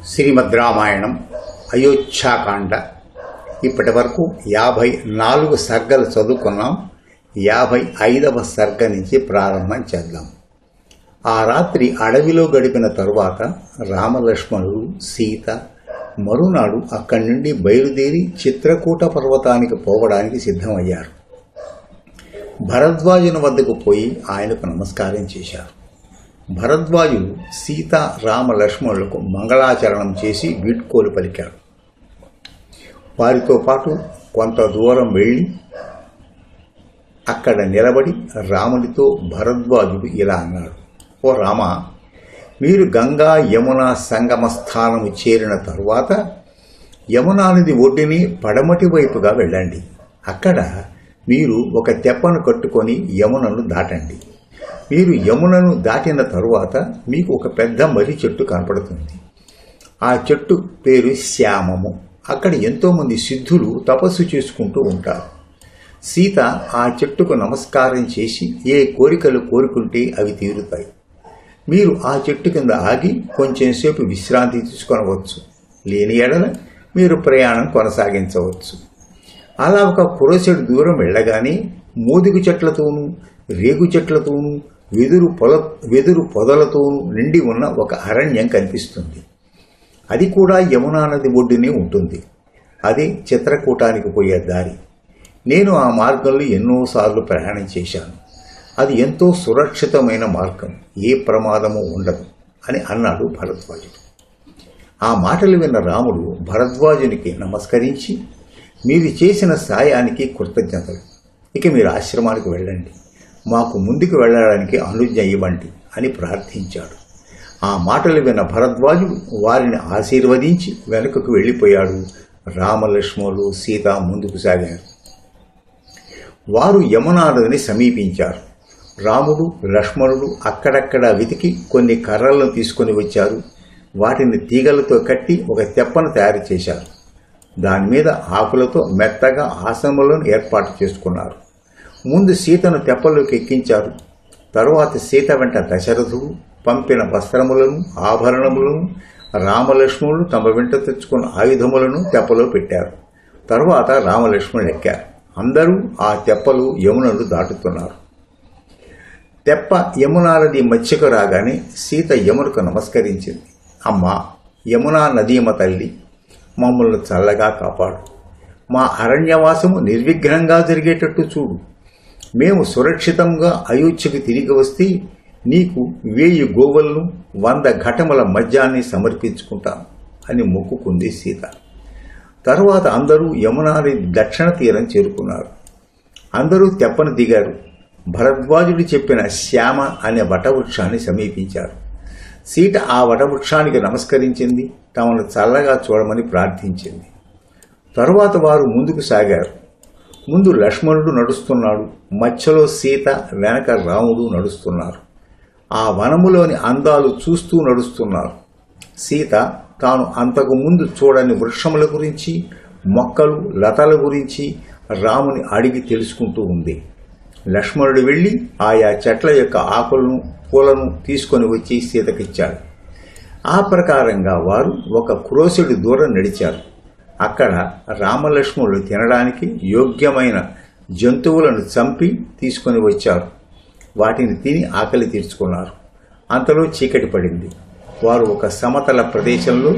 శ్రీమద్ రామాయణం అయోధ్యాకాండ ఇప్పటి వరకు 54 సర్గలు చదువుకున్నాం. 55వ సర్గ నుంచి ప్రారంభం చేద్దాం. ఆ రాత్రి అడవిలో గడిపిన తరువాత రామలక్ష్మణుడు సీత మరునాడు అక్కడి నుండి బయలుదేరి చిత్రకూట పర్వతానికి పోవడానికి సిద్ధమయ్యారు. భరద్వాజుని వద్దకు పోయి ఆయనకు నమస్కారం చేశారు. భరద్వాజుడు సీత రామ లక్ష్మణులకు మంగళాచరణం చేసి వీడ్కోలు పలికాడు. వారితో పాటు కొంత దూరం వెళ్ళి అక్కడ నిలబడి రామునితో భరద్వాజుడు ఇలా అన్నాడు: ఓ రామ, మీరు గంగా యమున సంగమ స్థానము చేరిన తరువాత యమునా నది ఒడ్డుని పడమటి వైపుగా వెళ్ళండి. అక్కడ మీరు ఒక తెప్పను కట్టుకొని యమునను దాటండి. మీరు యమునను దాటిన తరువాత మీకు ఒక పెద్ద మర్రి చెట్టు కనపడుతుంది. ఆ చెట్టు పేరు శ్యామము. అక్కడ ఎంతోమంది సిద్ధులు తపస్సు చేసుకుంటూ ఉంటారు. సీత ఆ చెట్టుకు నమస్కారం చేసి ఏ కోరికలు కోరుకుంటే అవి తీరుతాయి. మీరు ఆ చెట్టు కింద ఆగి కొంచెంసేపు విశ్రాంతి తీసుకొనవచ్చు. లేని ఎడల మీరు ప్రయాణం కొనసాగించవచ్చు. అలా ఒక కురసెడు దూరం వెళ్ళగానే మోదుగు చెట్లతోనూ రేగు చెట్లతోనూ వెదురు పొదలతోనూ నిండి ఉన్న ఒక అరణ్యం కనిపిస్తుంది. అది కూడా యమునా నది ఒడ్డునే ఉంటుంది. అదే చిత్రకూటానికి పోయే దారి. నేను ఆ మార్గంలో ఎన్నోసార్లు ప్రయాణం చేశాను. అది ఎంతో సురక్షితమైన మార్గం, ఏ ప్రమాదము ఉండదు అని అన్నాడు భరద్వాజుడు. ఆ మాటలు విన్న రాముడు భరద్వాజునికి నమస్కరించి, మీరు చేసిన సాయానికి కృతజ్ఞతలు. ఇక మీరు ఆశ్రమానికి వెళ్ళండి. మాకు ముందుకు వెళ్ళడానికి అనుజ్ఞ ఇవ్వండి అని ప్రార్థించాడు. ఆ మాటలు విన్న భరద్వాజుడు వారిని ఆశీర్వదించి వెనుకకు వెళ్ళిపోయాడు. రామలక్ష్మణులు సీత ముందుకు సాగారు. వారు యమునా నదిని సమీపించారు. రాముడు లక్ష్మణుడు అక్కడక్కడ వెతికి కొన్ని కర్రలను తీసుకొని వచ్చారు. వాటిని తీగలతో కట్టి ఒక తెప్పను తయారు చేశారు. దాని మీద ఆకులతో మెత్తగా ఆసనములను ఏర్పాటు చేసుకున్నారు. ముందు సీతను తెప్పలోకి ఎక్కించారు. తరువాత సీత వెంట దశరథుడు పంపిన వస్త్రములను ఆభరణములను రామలక్ష్మణులు తమ వెంట తెచ్చుకున్న ఆయుధములను తెప్పలో పెట్టారు. తరువాత రామలక్ష్మణులు ఎక్కారు. అందరూ ఆ తెప్పలు యమునను దాటుతున్నారు. తెప్ప యమునా నది మధ్యకు రాగానే సీత యమునకు నమస్కరించింది. అమ్మా, యమునా నదీమ తల్లి, మమ్మల్ని చల్లగా కాపాడు. మా అరణ్యవాసము నిర్విఘ్నంగా జరిగేటట్టు చూడు. మేము సురక్షితంగా అయోధ్యకు తిరిగి వస్తే నీకు 1000 గోవులను 100 ఘటముల మద్యాన్ని సమర్పించుకుంటాను అని మొక్కుకుంది సీత. తరువాత అందరూ యమునా నది దక్షిణ తీరం చేరుకున్నారు. అందరూ తెప్పను దిగారు. భరద్వాజుడు చెప్పిన శ్యామ అనే వటవృక్షాన్ని సమీపించారు. సీత ఆ వటవృక్షానికి నమస్కరించింది. తమను చల్లగా చూడమని ప్రార్థించింది. తరువాత వారు ముందుకు సాగారు. ముందు లక్ష్మణుడు నడుస్తున్నాడు. మధ్యలో సీత, వెనక రాముడు నడుస్తున్నారు. ఆ వనములోని అందాలు చూస్తూ నడుస్తున్నారు. సీత తాను అంతకు ముందు చూడని వృక్షముల గురించి, మొక్కలు లతల గురించి రాముని అడిగి తెలుసుకుంటూ ఉంది. లక్ష్మణుడు వెళ్లి ఆయా చెట్ల యొక్క ఆకులను పూలను తీసుకొని వచ్చి సీతకిచ్చాడు. ఆ ప్రకారంగా వారు ఒక క్రోశెడు దూరం నడిచారు. అక్కడ రామలక్ష్మణులు తినడానికి యోగ్యమైన జంతువులను చంపి తీసుకొని వచ్చారు. వాటిని తిని ఆకలి తీర్చుకున్నారు. అంతలో చీకటి పడింది. వారు ఒక సమతల ప్రదేశంలో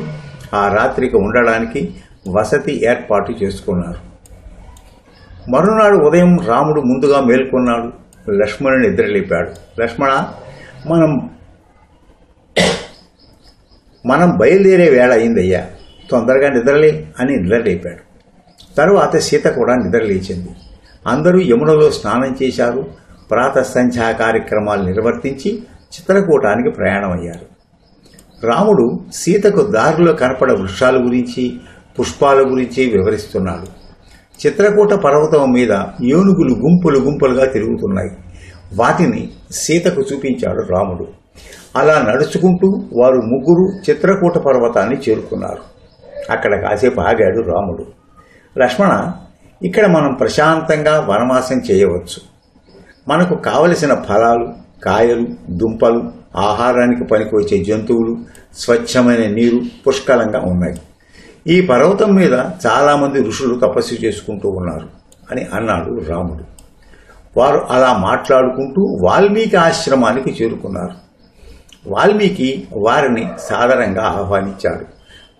ఆ రాత్రికి ఉండడానికి వసతి ఏర్పాటు చేసుకున్నారు. మరునాడు ఉదయం రాముడు ముందుగా మేల్కొన్నాడు. లక్ష్మణుని నిద్రలేపాడు. లక్ష్మణ, మనం బయలుదేరే వేళ అయిందయ్యా, తొందరగా నిద్రలే అని నిద్రలేపాడు. తరువాత సీత కూడా నిద్రలేచింది. అందరూ యమునలో స్నానం చేశారు. ప్రాతః సంధ్యా కార్యక్రమాలు నిర్వర్తించి చిత్రకూటానికి ప్రయాణమయ్యారు. రాముడు సీతకు దారిలో కనపడ వృక్షాల గురించి, పుష్పాల గురించి వివరిస్తున్నాడు. చిత్రకూట పర్వతం మీద ఏనుగులు గుంపులు గుంపులుగా తిరుగుతున్నాయి. వాటిని సీతకు చూపించాడు రాముడు. అలా నడుచుకుంటూ వారు ముగ్గురు చిత్రకూట పర్వతాన్ని చేరుకున్నారు. అక్కడ కాసేపు ఆగాడు రాముడు. లక్ష్మణ, ఇక్కడ మనం ప్రశాంతంగా వనవాసం చేయవచ్చు. మనకు కావలసిన ఫలాలు, కాయలు, దుంపలు, ఆహారానికి పనికొచ్చే జంతువులు, స్వచ్ఛమైన నీరు పుష్కలంగా ఉన్నాయి. ఈ పర్వతం మీద చాలామంది ఋషులు తపస్సు చేసుకుంటూ ఉన్నారు అని అన్నాడు రాముడు. వారు అలా మాట్లాడుకుంటూ వాల్మీకి ఆశ్రమానికి చేరుకున్నారు. వాల్మీకి వారిని సాదరంగా ఆహ్వానించాడు.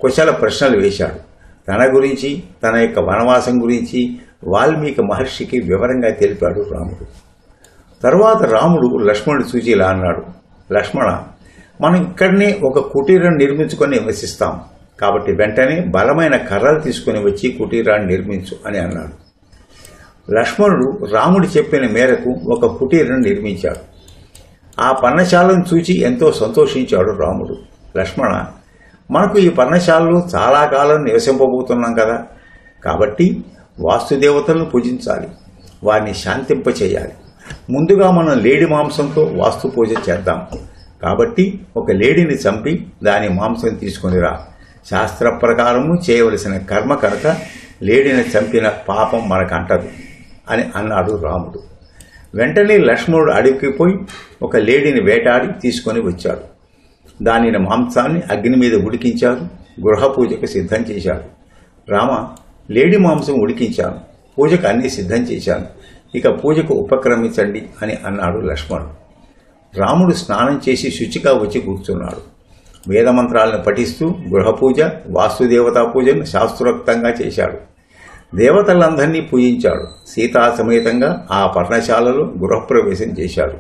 కుశల ప్రశ్నలు వేశాడు. తన గురించి, తన యొక్క వనవాసం గురించి వాల్మీకి మహర్షికి వివరంగా తెలిపాడు రాముడు. తరువాత రాముడు లక్ష్మణుడు చూచి ఇలా అన్నాడు, లక్ష్మణ, మనం ఇక్కడనే ఒక కుటీరం నిర్మించుకొని నివసిస్తాం. కాబట్టి వెంటనే బలమైన కర్రలు తీసుకుని వచ్చి కుటీరాన్ని నిర్మించు అని అన్నాడు. లక్ష్మణుడు రాముడు చెప్పిన మేరకు ఒక కుటీరం నిర్మించాడు. ఆ పర్ణశాలను చూచి ఎంతో సంతోషించాడు రాముడు. లక్ష్మణ, మనకు ఈ పర్ణశాలలో చాలా కాలం నివసింపబోతున్నాం కదా, కాబట్టి వాస్తుదేవతలను పూజించాలి, వారిని శాంతింపచేయాలి. ముందుగా మనం లేడి మాంసంతో వాస్తు పూజ చేద్దాం. కాబట్టి ఒక లేడిని చంపి దాని మాంసం తీసుకునిరా. శాస్త్ర ప్రకారము చేయవలసిన కర్మ కనుక లేడిని చంపిన పాపం మనకంటదు అని అన్నాడు రాముడు. వెంటనే లక్ష్మణుడు అడవికి పోయి ఒక లేడిని వేటాడి తీసుకొని వచ్చాడు. దానిని మాంసాన్ని అగ్ని మీద ఉడికించారు. గృహ పూజకు సిద్ధం చేశాడు. రామ, లేడి మాంసం ఉడికించాను, పూజకు అన్ని సిద్ధం చేశాను, ఇక పూజకు ఉపక్రమించండి అని అన్నాడు లక్ష్మణుడు. రాముడు స్నానం చేసి శుచిగా వచ్చి కూర్చున్నాడు. వేదమంత్రాలను పఠిస్తూ గృహపూజ, వాస్తుదేవతా పూజను శాస్త్రోక్తంగా చేశాడు. దేవతలందరినీ పూజించాడు. సీతా సమేతంగా ఆ పర్ణశాలలో గృహప్రవేశం చేశాడు.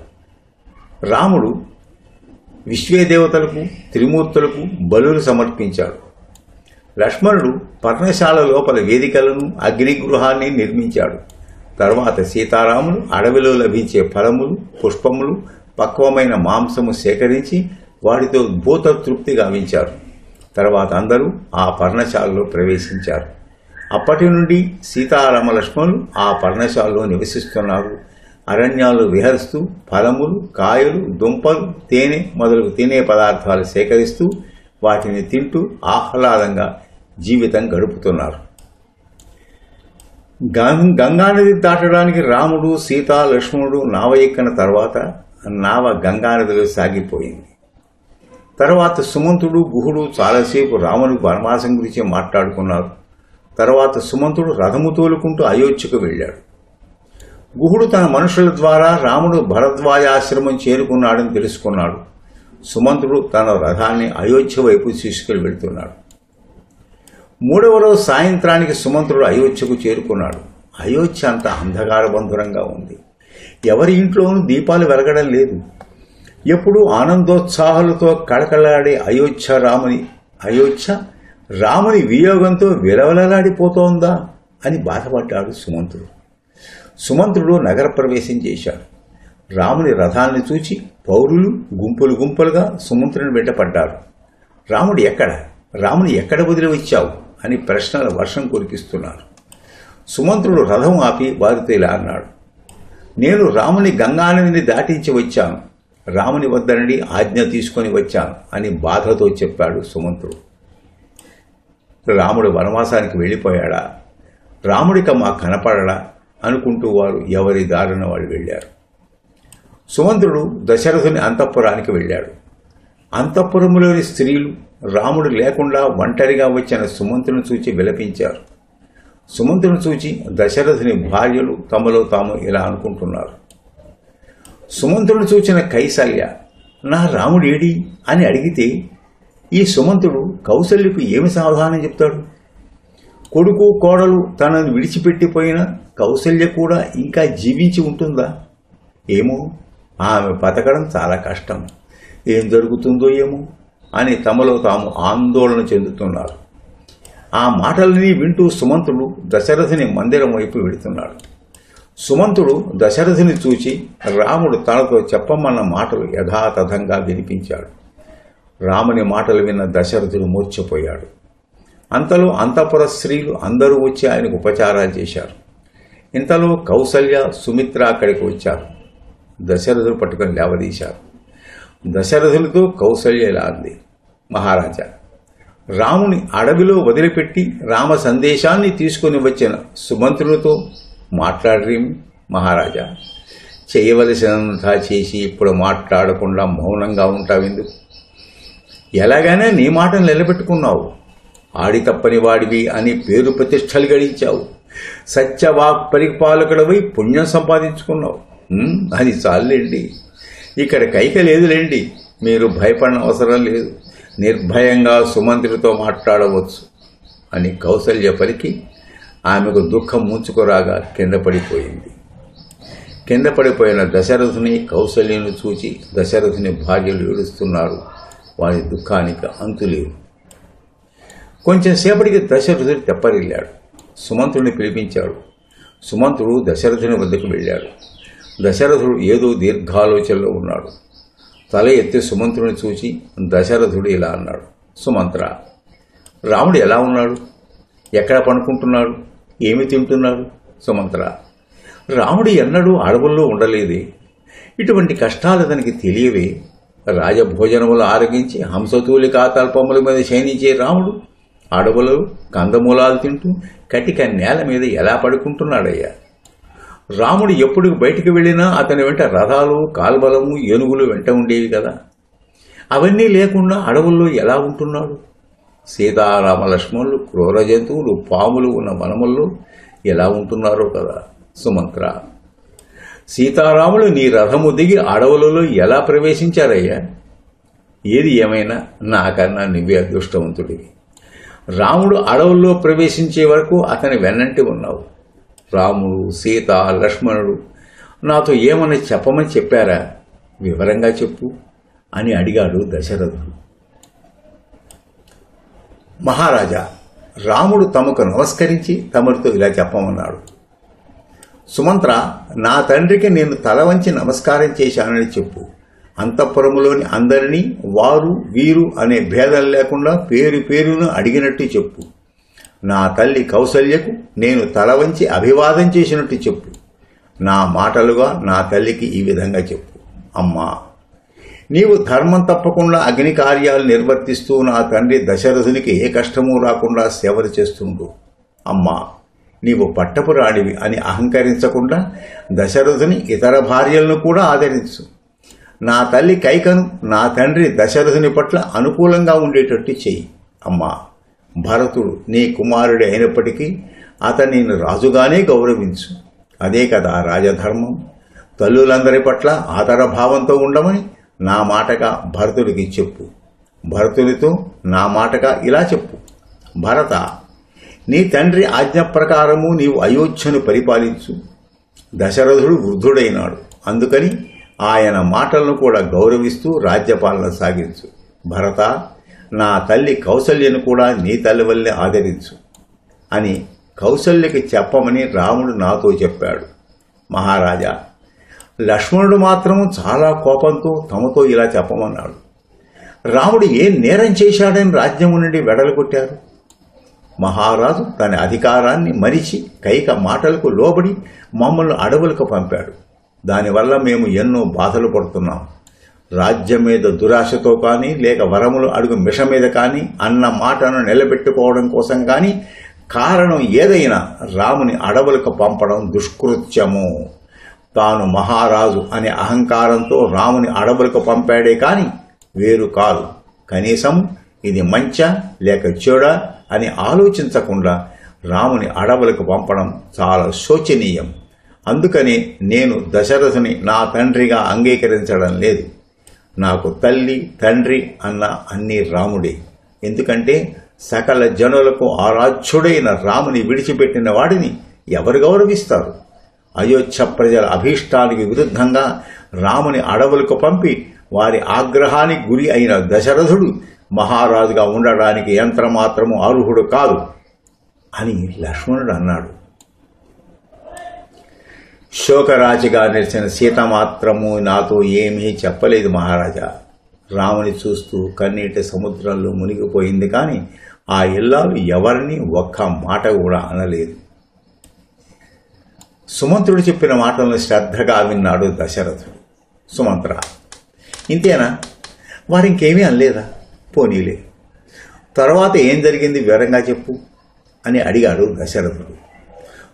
రాముడు విశ్వేదేవతలకు, త్రిమూర్తులకు బలులు సమర్పించాడు. లక్ష్మణుడు పర్ణశాల లోపల వేదికలను, అగ్నిగృహాన్ని నిర్మించాడు. తర్వాత సీతారాములు అడవిలో లభించే ఫలములు, పుష్పములు, పక్వమైన మాంసము సేకరించి వాటితో భూత తృప్తి గావించారు. తర్వాత అందరూ ఆ పర్ణశాలలో ప్రవేశించారు. అప్పటి నుండి సీతారామ లక్ష్మణులు ఆ పర్ణశాలలో నివసిస్తున్నారు. అరణ్యాలు విహరిస్తూ ఫలములు, కాయలు, దుంపలు, తేనె మొదలగు తినే పదార్థాలు సేకరిస్తూ వాటిని తింటూ ఆహ్లాదంగా జీవితం గడుపుతున్నారు. గంగానది దాటడానికి రాముడు, సీత, లక్ష్మణుడు నావ ఎక్కిన తర్వాత నావ గంగానదిలో సాగిపోయింది. తర్వాత సుమంతుడు, గుహుడు చాలాసేపు రాముని వనవాసం గురించి మాట్లాడుకున్నారు. తర్వాత సుమంతుడు రథము తోలుకుంటూ అయోధ్యకు వెళ్ళాడు. గుహుడు తన మనుషుల ద్వారా రాముడు భరద్వాజాశ్రమం చేరుకున్నాడని తెలుసుకున్నాడు. సుమంతుడు తన రథాన్ని అయోధ్య వైపు తీసుకుని వెళ్తున్నాడు. మూడవ రోజు సాయంత్రానికి సుమంతుడు అయోధ్యకు చేరుకున్నాడు. అయోధ్య అంతా అంధకారబంధురంగా ఉంది. ఎవరి ఇంట్లోనూ దీపాలు వెలగడం లేదు. ఎప్పుడూ ఆనందోత్సాహాలతో కళకళలాడే అయోధ్య రాముని వియోగంతో విలవలలాడిపోతోందా అని బాధపడ్డాడు సుమంతుడు. సుమంతుడు నగర ప్రవేశం చేశాడు. రాముని రథాన్ని చూచి పౌరులు గుంపులు గుంపులుగా సుమంతుడిని వెంటపడ్డారు. రాముని ఎక్కడ వదిలి వచ్చావు అని ప్రశ్నల వర్షం కురిపిస్తున్నారు. సుమంతుడు రథం ఆపి వారితో ఇలా అన్నాడు, నేను రాముని గంగానదిని దాటించి వచ్చాను, రాముని వద్దనడి ఆజ్ఞ తీసుకొని వచ్చాను అని బాధతో చెప్పాడు సుమంతుడు. రాముడు వనవాసానికి వెళ్ళిపోయాడా, రాముడిక మా కనపడడా అనుకుంటూ వారు ఎవరి దారిన వాడు వెళ్ళారు. సుమంతుడు దశరథుని అంతఃపురానికి వెళ్ళాడు. అంతఃపురములోని స్త్రీలు రాముడు లేకుండా ఒంటరిగా వచ్చిన సుమంతుని చూచి విలపించారు. సుమంతుని చూచి దశరథుని భార్యలు తమలో తాము ఇలా అనుకుంటున్నారు. సుమంతుడు చూచిన కైసల్య, నా రాముడేడి అని అడిగితే ఈ సుమంతుడు కౌసల్యకు ఏమి సమాధానం చెప్తాడు? కొడుకు కోడలు తనను విడిచిపెట్టిపోయిన కౌసల్య కూడా ఇంకా జీవించి ఉంటుందా? ఏమో, ఆమె బతకడం చాలా కష్టం, ఏం జరుగుతుందో ఏమో అని తమలో తాము ఆందోళన చెందుతున్నారు. ఆ మాటలని వింటూ సుమంతుడు దశరథుని మందిరం వైపు వెడుతున్నాడు. సుమంతుడు దశరథుని చూచి రాముడు తనతో చెప్పమన్న మాటలు యథాతథంగా వినిపించాడు. రాముని మాటలు విన్న దశరథుడు మూర్ఛపోయాడు. అంతలో అంతఃపుర స్త్రీలు అందరూ వచ్చి ఆయనకు ఉపచారాలు చేశారు. ఇంతలో కౌసల్య, సుమిత్ర అక్కడికి వచ్చారు. దశరథుడు పట్టుకొని లేవదీశారు. దశరథులతో కౌసల్య ఇలా అంది, మహారాజా, రాముని అడవిలో వదిలిపెట్టి రామ సందేశాన్ని తీసుకుని వచ్చిన సుమంతులతో మాట్లాడరేమి మహారాజా? చేయవలసినంతా చేసి ఇప్పుడు మాట్లాడకుండా మౌనంగా ఉంటావెందుకు? ఎలాగైనా నీ మాటను నిలబెట్టుకున్నావు. ఆడి తప్పని వాడివి అని పేరు ప్రతిష్టలు గడించావు. సత్యవాక్ పరిపాలకుడవై పుణ్యం సంపాదించుకున్నావు. అది చాలులేండి, ఇక్కడ కైక లేదులేండి. మీరు భయపడిన అవసరం లేదు. నిర్భయంగా సుమంత్రితో మాట్లాడవచ్చు అని కౌసల్య పలికి ఆమెకు దుఃఖం ముంచుకురాగా కింద పడిపోయింది. కింద పడిపోయిన దశరథుని కౌసల్యను చూచి దశరథుని భార్యలు ఏడుస్తున్నారు. వారి దుఃఖానికి అంతులేదు. కొంచెం సేపటికి దశరథుడు తెప్పరిల్లాడు. సుమంత్రుడిని పిలిపించాడు. సుమంత్రుడు దశరథుని వద్దకు వెళ్ళాడు. దశరథుడు ఏదో దీర్ఘాలోచనలో ఉన్నాడు. తల ఎత్తి సుమంత్రుని చూచి దశరథుడు ఇలా అన్నాడు: సుమంత్ర, రాముడు ఎలా ఉన్నాడు? ఎక్కడ పడుకుంటున్నాడు? ఏమి తింటున్నాడు? సుమంత్ర: రాముడు ఎన్నడూ అడవుల్లో ఉండలేదే. ఇటువంటి కష్టాలు అతనికి తెలియవే. రాజభోజనములు ఆరగించి హంసతూలికా తల్పముల మీద శయనించే రాముడు అడవులు కందమూలాలు తింటూ కటిక నేల మీద ఎలా పడుకుంటున్నాడయ్యా? రాముడు ఎప్పుడు బయటికి వెళ్ళినా అతని వెంట రథాలు, కాల్బలము, ఏనుగులు వెంట ఉండేవి కదా. అవన్నీ లేకుండా అడవుల్లో ఎలా ఉంటున్నాడు? సీతారామ లక్ష్మణులు క్రూర జంతువులు, పాములు ఉన్న వనముల్లో ఎలా ఉంటున్నారో కదా. సుమంత్ర, సీతారాములు నీ రథము దిగి అడవులలో ఎలా ప్రవేశించారయ్యా? ఏది ఏమైనా నాకన్నా నువ్వే అదృష్టవంతుడివి. రాముడు అడవుల్లో ప్రవేశించే వరకు అతని వెన్నంటి ఉన్నావు. రాముడు, సీత, లక్ష్మణుడు నాతో ఏమని చెప్పమని చెప్పారా? వివరంగా చెప్పు అని అడిగాడు దశరథుడు. మహారాజా, రాముడు తమకు నమస్కరించి తమరితో ఇలా చెప్పమన్నాడు: సుమంత్ర, నా తండ్రికి నేను తల వంచి నమస్కారం చేశానని చెప్పు. అంతఃపురములోని అందరినీ వారు వీరు అనే భేదం లేకుండా పేరు పేరును అడిగినట్టు చెప్పు. నా తల్లి కౌసల్యకు నేను తల వంచి అభివాదం చేసినట్టు చెప్పు. నా మాటలుగా నా తల్లికి ఈ విధంగా చెప్పు: అమ్మా, నీవు ధర్మం తప్పకుండా అగ్ని కార్యాలు నిర్వర్తిస్తూ నా తండ్రి దశరథునికి ఏ కష్టమూ రాకుండా సేవలు చేస్తుండు. అమ్మా, నీవు పట్టపు రాణివి అని అహంకరించకుండా దశరథుని ఇతర భార్యలను కూడా ఆదరించు. నా తల్లి కైకను నా తండ్రి దశరథుని పట్ల అనుకూలంగా ఉండేటట్టు చెయ్యి. అమ్మా, భరతుడు నీ కుమారుడే అయినప్పటికీ అతనిని రాజుగానే గౌరవించు. అదే కదా రాజధర్మం. తల్లులందరి పట్ల ఆదరభావంతో ఉండమని నా మాటగా భరతుడికి చెప్పు. భరతునితో నా మాటగా ఇలా చెప్పు: భరత, నీ తండ్రి ఆజ్ఞ ప్రకారము నీవు అయోధ్యను పరిపాలించు. దశరథుడు వృద్ధుడైనాడు, అందుకని ఆయన మాటలను కూడా గౌరవిస్తూ రాజ్యపాలన సాగించు. భరత, నా తల్లి కౌసల్యను కూడా నీ తల్లి వల్లే ఆదరించు అని కౌసల్యకి చెప్పమని రాముడు నాతో చెప్పాడు. మహారాజా, లక్ష్మణుడు మాత్రము చాలా కోపంతో తమతో ఇలా చెప్పమన్నాడు: రాముడు ఏ నేరం చేశాడని రాజ్యము నుండి వెడలగొట్టారు? మహారాజు తన అధికారాన్ని మరిచి కైక మాటలకు లోబడి మమ్మల్ని అడవులకు పంపాడు. దానివల్ల మేము ఎన్నో బాధలు పడుతున్నాం. రాజ్యం మీద దురాశతో కానీ, లేక వరములు అడుగు మిష మీద కానీ, అన్న మాటను నిలబెట్టుకోవడం కోసం కానీ, కారణం ఏదైనా రాముని అడవులకు పంపడం దుష్కృత్యము. తాను మహారాజు అనే అహంకారంతో రాముని అడవులకు పంపాడే కాని వేరు కాదు. కనీసం ఇది మంచా లేక చెడా అని ఆలోచించకుండా రాముని అడవులకు పంపడం చాలా శోచనీయం. అందుకని నేను దశరథుని నా తండ్రిగా అంగీకరించడం లేదు. నాకు తల్లి, తండ్రి అన్న అన్ని రాముడే. ఎందుకంటే సకల జనులకు ఆరాధ్యుడైన రాముని విడిచిపెట్టిన వాడిని ఎవరు గౌరవిస్తారు? అయోధ్య ప్రజల అభీష్టానికి విరుద్ధంగా రాముని అడవులకు పంపి వారి ఆగ్రహానికి గురి అయిన దశరథుడు మహారాజుగా ఉండడానికి యంత్రమాత్రము అర్హుడు కాదు అని లక్ష్మణుడు అన్నాడు. శోకరాశిగా నిలిచిన సీత మాత్రము నాతో ఏమీ చెప్పలేదు మహారాజా. రాముని చూస్తూ కన్నీటి సముద్రంలో మునిగిపోయింది, కానీ ఆ ఇల్లాలు ఎవరిని ఒక్క మాట కూడా అనలేదు. సుమంత్రుడు చెప్పిన మాటలను శ్రద్ధగా విన్నాడు దశరథుడు. సుమంత్ర, ఇంతేనా? వారింకేమీ అనలేదా? పోనీలే, తర్వాత ఏం జరిగింది వివరంగా చెప్పు అని అడిగాడు దశరథుడు.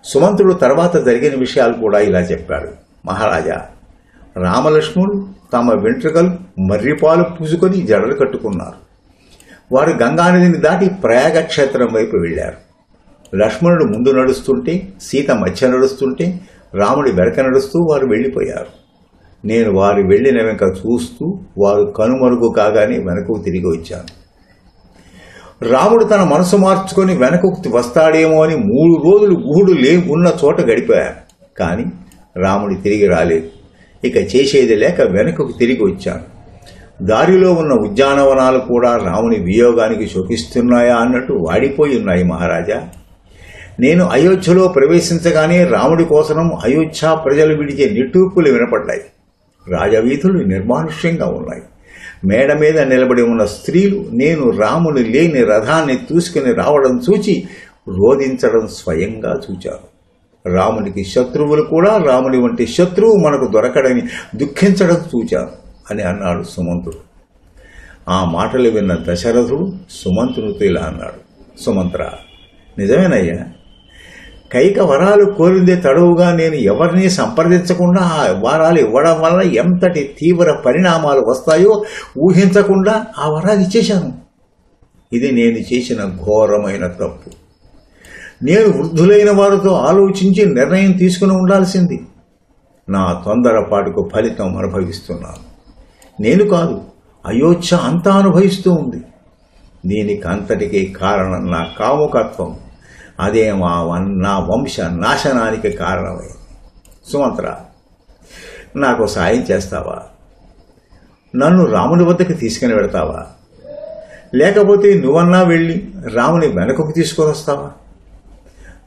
సుమంత్రుడు తర్వాత జరిగిన విషయాలు కూడా ఇలా చెప్పాడు. మహారాజా, రామలక్ష్మణులు తమ వెంట్రుకలు మర్రిపాలు పూసుకొని జడలు కట్టుకున్నారు. వారు గంగానదిని దాటి ప్రయాగ క్షేత్రం వైపు వెళ్లారు. లక్ష్మణుడు ముందు నడుస్తుంటే, సీత మధ్య నడుస్తుంటే, రాముడి వెనక నడుస్తూ వారు వెళ్లిపోయారు. నేను వారు వెళ్లిన వెనక చూస్తూ వారు కనుమరుగు కాగానే వెనకకు తిరిగి వచ్చాను. రాముడు తన మనసు మార్చుకొని వెనకకు వస్తాడేమో అని 3 రోజులు గుహుడు ఉన్న చోట గడిపారు. కానీ రాముడి తిరిగి రాలేదు. ఇక చేసేది లేక వెనకకు తిరిగి వచ్చాను. దారిలో ఉన్న ఉద్యానవనాలు కూడా రాముని వియోగానికి శోకిస్తున్నాయా అన్నట్టు వాడిపోయి ఉన్నాయి మహారాజా. నేను అయోధ్యలో ప్రవేశించగానే రాముడి కోసం అయోధ్య ప్రజలు విడిచే నిట్టూర్పులు వినపడ్డాయి. రాజవీధులు నిర్మానుష్యంగా ఉన్నాయి. మేడ మీద నిలబడి ఉన్న స్త్రీలు నేను రాముని లేని రథాన్ని తీసుకుని రావడం చూచి రోధించడం స్వయంగా చూచారు. రామునికి శత్రువులు కూడా రాముని వంటి శత్రువు మనకు దొరకడని దుఃఖించడం చూచారు అని అన్నాడు సుమంతుడు. ఆ మాటలు విన్న దశరథుడు సుమంతునితో ఇలా అన్నాడు, సుమంత్ర, నిజమేనయ్యా, కైక వరాలు కోరిందే తడవుగా నేను ఎవరిని సంప్రదించకుండా ఆ వరాలు ఇవ్వడం వల్ల ఎంతటి తీవ్ర పరిణామాలు వస్తాయో ఊహించకుండా ఆ వరాలు ఇచ్చేశాను. ఇది నేను చేసిన ఘోరమైన తప్పు. నేను వృద్ధులైన వారితో ఆలోచించి నిర్ణయం తీసుకుని ఉండాల్సింది. నా తొందరపాటుకు ఫలితం అనుభవిస్తున్నాను. నేను కాదు, అయోధ్య అంతా అనుభవిస్తూ ఉంది. దీనికి అంతటికీ కారణం నా కాముకత్వం. అదే నా వంశ నాశనానికి కారణమైంది. సుమంత్ర, నాకు సాయం చేస్తావా? నన్ను రాముని వద్దకు తీసుకుని వెడతావా? లేకపోతే నువ్వన్నా వెళ్ళి రాముని వెనకకు తీసుకొని వస్తావా?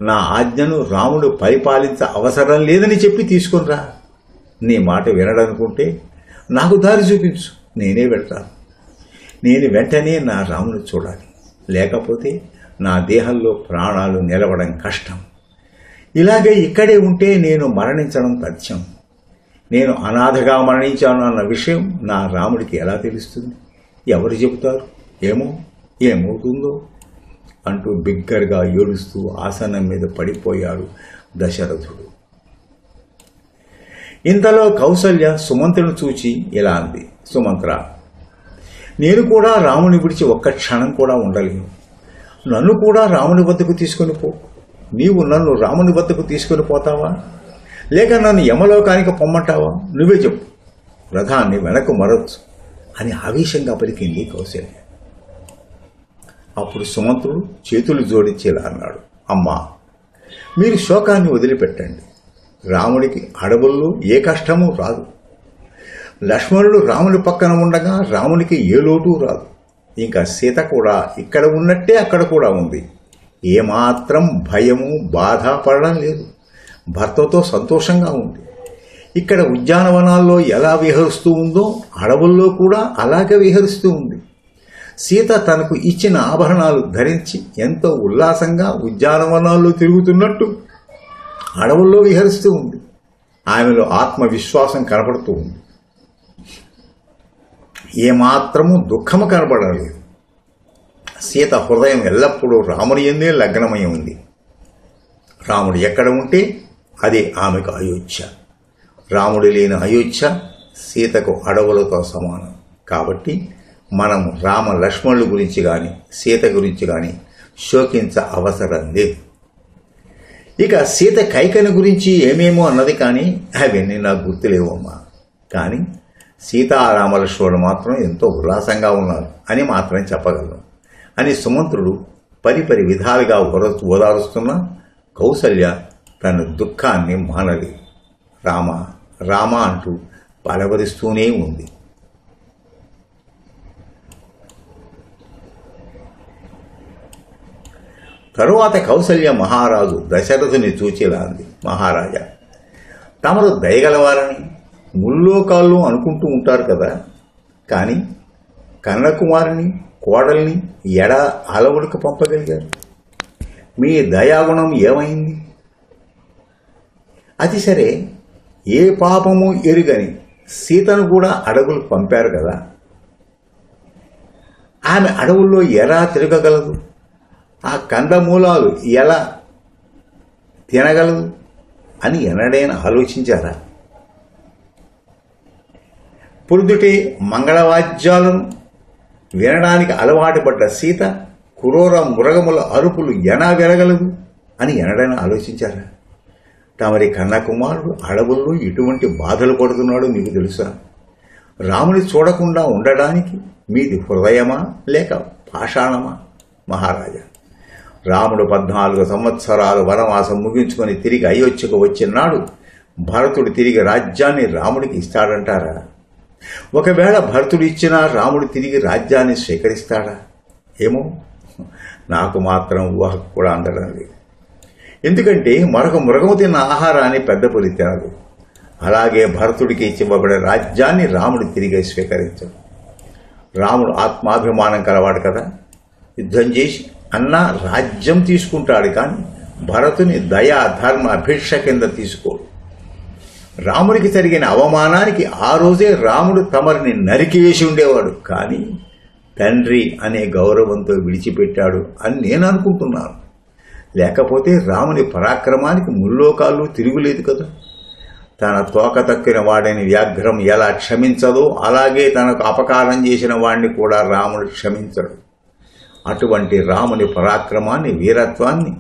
నా ఆజ్ఞను రాముడు పరిపాలించ అవసరం లేదని చెప్పి తీసుకునిరా. నీ మాట వినడనుకుంటే నాకు దారి చూపించు, నేనే వెళ్తాను. నేను వెంటనే నా రాముని చూడాలి. లేకపోతే నా దేహంలో ప్రాణాలు నిలవడం కష్టం. ఇలాగే ఇక్కడే ఉంటే నేను మరణించడం తథ్యం. నేను అనాథగా మరణించాను అన్న విషయం నా రాముడికి ఎలా తెలుస్తుంది? ఎవరు చెబుతారు? ఏమవుతుందో అంటూ బిగ్గరగా ఏడుస్తూ ఆసనం మీద పడిపోయాడు దశరథుడు. ఇంతలో కౌసల్య సుమంతుని చూచి ఇలా అంది, సుమంత్ర, నేను కూడా రాముని విడిచి ఒక్క క్షణం కూడా ఉండలేను. నన్ను కూడా రాముని వద్దకు తీసుకుని పో. నీవు నన్ను రాముని వద్దకు తీసుకుని పోతావా, లేక నన్ను యమలోకానికి పొమ్మంటావా? నువ్వే చెప్పు. రథాన్ని వెనక్కు మరొచ్చు అని ఆవేశంగా పలికింది కౌసల్య. అప్పుడు సుమంతుడు చేతులు జోడించేలా అన్నాడు, అమ్మా, మీరు శోకాన్ని వదిలిపెట్టండి. రాముడికి అడవుల్లో ఏ కష్టమూ రాదు. లక్ష్మణుడు రాముని పక్కన ఉండగా రామునికి ఏ లోటు రాదు. ఇంకా సీత కూడా ఇక్కడ ఉన్నట్టే అక్కడ కూడా ఉంది. ఏమాత్రం భయము బాధ పడడం లేదు. భర్తతో సంతోషంగా ఉంది. ఇక్కడ ఉద్యానవనాల్లో ఎలా విహరిస్తూ ఉందో అడవుల్లో కూడా అలాగే విహరిస్తూ ఉంది. సీత తనకు ఇచ్చిన ఆభరణాలు ధరించి ఎంతో ఉల్లాసంగా ఉద్యానవనాల్లో తిరుగుతున్నట్టు అడవుల్లో విహరిస్తూ ఉంది. ఆమెలో ఆత్మవిశ్వాసం కనపడుతూ ఉంది. ఏమాత్రము దుఃఖము కనపడలేదు. సీత హృదయం ఎల్లప్పుడూ రాముని యందే లగ్నమై ఉంది. రాముడు ఎక్కడ ఉంటే అదే ఆమెకు అయోధ్య. రాముడు లేని అయోధ్య సీతకు అడవులతో సమానం. కాబట్టి మనము రామ లక్ష్మణుల గురించి కానీ సీత గురించి కానీ శోకించ అవసరం లేదు. ఇక సీత కైకని గురించి ఏమేమో అన్నది కానీ అవన్నీ నాకు గుర్తులేవమ్మా. కానీ సీతారామలక్ష్మణుడు మాత్రం ఎంతో ఉల్లాసంగా ఉన్నారు అని మాత్రం చెప్పగలను అని సుమంత్రుడు పరిపరి విధాలుగా ఓదారుస్తున్న కౌసల్య తన దుఃఖాన్ని మానలేదు. రామ రామ అంటూ పలవరిస్తూనే ఉంది. తరువాత కౌసల్య మహారాజు దశరథుని చూచిలా అంది, మహారాజా, తమరు దయగలవారని ముల్లోకాల్లో అనుకుంటూ ఉంటారు కదా, కానీ కన్నకుమారిని కోడల్ని ఎడ అలవుడికి పంపగలిగారు. మీ దయాగుణం ఏమైంది? అది సరే, ఏ పాపము ఎరుగని సీతను కూడా అడవులు పంపారు కదా, ఆమె అడవుల్లో ఎలా తిరగగలదు? ఆ కందమూలాలు ఎలా తినగలదు అని ఎన్నడైనా ఆలోచించారా? పొద్దుటే మంగళవాద్యాలను వినడానికి అలవాటు పడ్డ సీత క్రూర మృగముల అరుపులు ఎలా వినగలదు అని ఎనడైనా ఆలోచించారా? తమరి కన్నకుమారుడు అడవుల్లో ఎటువంటి బాధలు పడుతున్నాడో మీకు తెలుసా? రాముని చూడకుండా ఉండడానికి మీది హృదయమా లేక పాషాణమా? మహారాజా, రాముడు 14 సంవత్సరాలు వనవాసం ముగించుకొని తిరిగి అయోధ్యకు వచ్చినాడు భరతుడు తిరిగి రాజ్యాన్ని రాముడికి ఇస్తాడంటారా? ఒకవేళ భరతుడు ఇచ్చినా రాముడు తిరిగి రాజ్యాన్ని స్వీకరిస్తాడా? ఏమో, నాకు మాత్రం ఊహకు కూడా అందడం లేదు. ఎందుకంటే మరొక మృగము తిన్న ఆహారాన్ని పెద్ద పులి తినదు. అలాగే భరతుడికి ఇచ్చివ్వబడే రాజ్యాన్ని రాముడు తిరిగి స్వీకరించడు. రాముడు ఆత్మాభిమానం కలవాడు కదా, యుద్ధం చేసి అన్నా రాజ్యం తీసుకుంటాడు, కానీ భరతుని దయా ధర్మ భిక్ష కింద తీసుకోడు. రాముడికి జరిగిన అవమానానికి ఆ రోజే రాముడు తమరిని నరికివేసి ఉండేవాడు, కానీ తండ్రి అనే గౌరవంతో విడిచిపెట్టాడు అని నేను అనుకుంటున్నాను. లేకపోతే రాముని పరాక్రమానికి ముల్లోకాలు తిరుగులేదు కదా. తన తోక తక్కిన వాడిని వ్యాఘ్రం ఎలా క్షమించదో అలాగే తనకు అపకారం చేసిన వాడిని కూడా రాముడు క్షమించడు. అటువంటి రాముని పరాక్రమాన్ని, వీరత్వాన్ని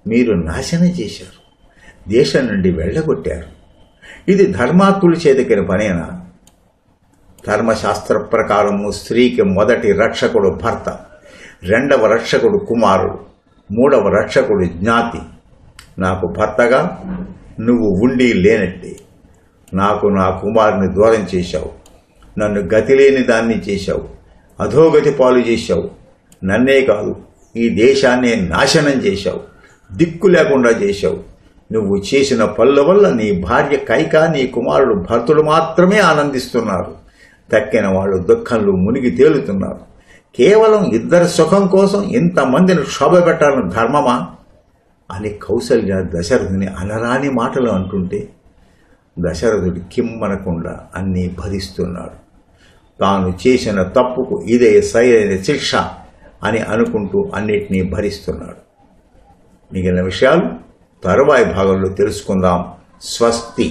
మీరు నాశనం చేశారు, దేశం నుండి వెళ్ళగొట్టారు. ఇది ధర్మాత్ముల చేతకిన పనేనా? ధర్మశాస్త్ర ప్రకారము స్త్రీకి మొదటి రక్షకుడు భర్త, రెండవ రక్షకుడు కుమారుడు, మూడవ రక్షకుడు జ్ఞాతి. నాకు భర్తగా నువ్వు ఉండి లేనట్టే. నాకు నా కుమారుని దూరం చేశావు, నన్ను గతిలేని దాన్ని చేశావు, అధోగతి పాలు చేశావు. నన్నే కాదు, ఈ దేశాన్నే నాశనం చేశావు, దిక్కు లేకుండా చేశావు. నువ్వు చేసిన పనుల వల్ల నీ భార్య కైక, నీ కుమారుడు భర్తుడు మాత్రమే ఆనందిస్తున్నారు. తక్కిన వాళ్ళు దుఃఖంలో మునిగి తేలుతున్నారు. కేవలం ఇద్దరి సుఖం కోసం ఇంతమందిని శోభ పెట్టాలని ధర్మమా అని కౌసల్య దశరథుని అనరాని మాటలు అంటుంటే దశరథుడు కిమ్మనకుండా అన్నీ భరిస్తున్నాడు. తాను చేసిన తప్పుకు ఇదే సరైన శిక్ష అని అనుకుంటూ అన్నిటినీ భరిస్తున్నాడు. మిగిలిన విషయాలు తరువాయి భాగంలో తెలుసుకుందాం. స్వస్తి.